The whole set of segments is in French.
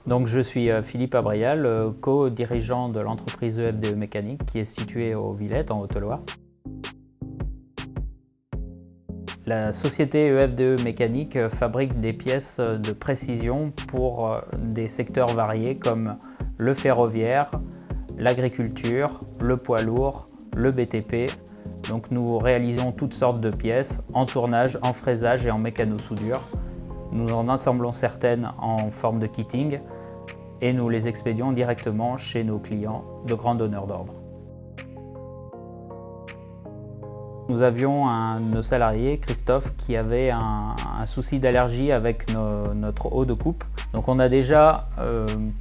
Donc je suis Philippe Abrial, co-dirigeant de l'entreprise EFDE Mécanique qui est située aux Villettes en Haute-Loire. La société EFDE Mécanique fabrique des pièces de précision pour des secteurs variés comme le ferroviaire, l'agriculture, le poids lourd, le BTP. Donc nous réalisons toutes sortes de pièces en tournage, en fraisage et en mécano-soudure. Nous en assemblons certaines en forme de kitting et nous les expédions directement chez nos clients de grands donneurs d'ordre. Nous avions un de nos salariés, Christophe, qui avait un souci d'allergie avec notre eau de coupe. Donc on a déjà,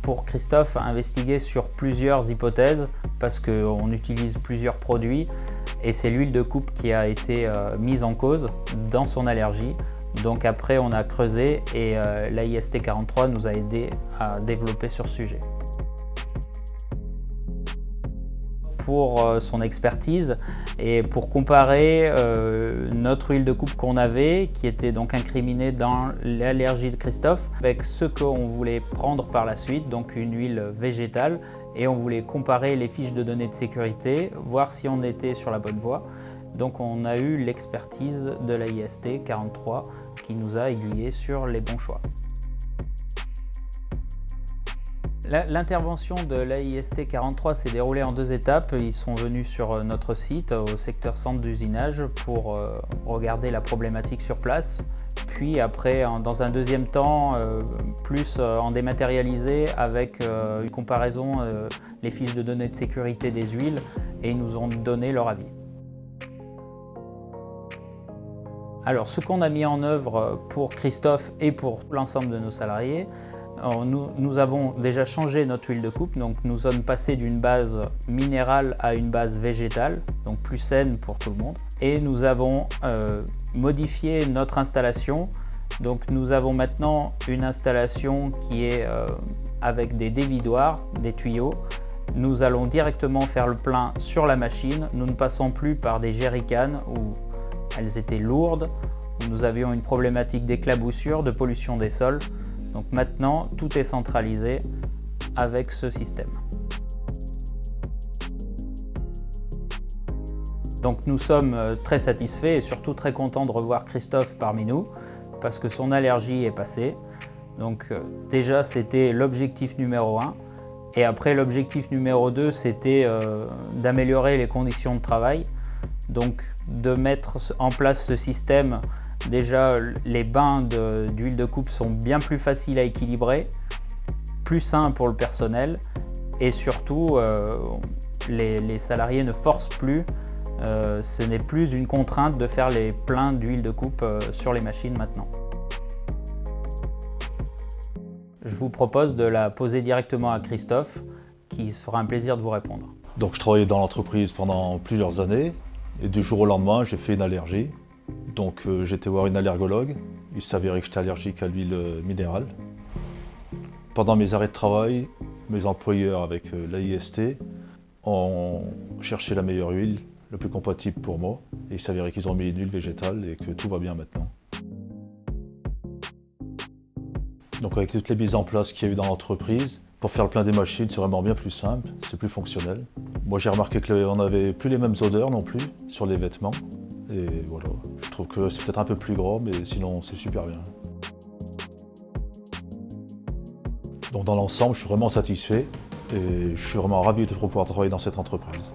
pour Christophe, investigué sur plusieurs hypothèses parce qu'on utilise plusieurs produits et c'est l'huile de coupe qui a été mise en cause dans son allergie. Donc après on a creusé et l'AIST 43 nous a aidé à développer sur ce sujet. Pour son expertise et pour comparer notre huile de coupe qu'on avait, qui était donc incriminée dans l'allergie de Christophe, avec ce qu'on voulait prendre par la suite, donc une huile végétale, et on voulait comparer les fiches de données de sécurité, voir si on était sur la bonne voie. Donc on a eu l'expertise de l'AIST 43 qui nous a aiguillés sur les bons choix. L'intervention de l'AIST 43 s'est déroulée en 2 étapes. Ils sont venus sur notre site, au secteur centre d'usinage, pour regarder la problématique sur place. Puis après, dans un deuxième temps, plus en dématérialisé, avec une comparaison les fiches de données de sécurité des huiles, et ils nous ont donné leur avis. Alors, ce qu'on a mis en œuvre pour Christophe et pour l'ensemble de nos salariés, nous avons déjà changé notre huile de coupe, donc nous sommes passés d'une base minérale à une base végétale, donc plus saine pour tout le monde. Et nous avons modifié notre installation, donc nous avons maintenant une installation qui est avec des dévidoirs, des tuyaux. Nous allons directement faire le plein sur la machine, nous ne passons plus par des jerrycans où elles étaient lourdes, où nous avions une problématique d'éclaboussure, de pollution des sols. Donc maintenant, tout est centralisé avec ce système. Donc nous sommes très satisfaits et surtout très contents de revoir Christophe parmi nous parce que son allergie est passée. Donc déjà, c'était l'objectif numéro 1. Et après, l'objectif numéro 2, c'était d'améliorer les conditions de travail. Donc de mettre en place ce système. Déjà, les bains d'huile de coupe sont bien plus faciles à équilibrer, plus sains pour le personnel et surtout, les salariés ne forcent plus. Ce n'est plus une contrainte de faire les pleins d'huile de coupe sur les machines maintenant. Je vous propose de la poser directement à Christophe, qui se fera un plaisir de vous répondre. Donc je travaillais dans l'entreprise pendant plusieurs années et du jour au lendemain, j'ai fait une allergie. Donc j'ai été voir une allergologue, il s'avérait que j'étais allergique à l'huile minérale. Pendant mes arrêts de travail, mes employeurs avec l'AIST ont cherché la meilleure huile, le plus compatible pour moi. Et il s'avérait qu'ils ont mis une huile végétale et que tout va bien maintenant. Donc avec toutes les mises en place qu'il y a eu dans l'entreprise, pour faire le plein des machines, c'est vraiment bien plus simple, c'est plus fonctionnel. Moi j'ai remarqué qu'on n'avait plus les mêmes odeurs non plus sur les vêtements. Et voilà, je trouve que c'est peut-être un peu plus gras, mais sinon c'est super bien. Donc dans l'ensemble, je suis vraiment satisfait et je suis vraiment ravi de pouvoir travailler dans cette entreprise.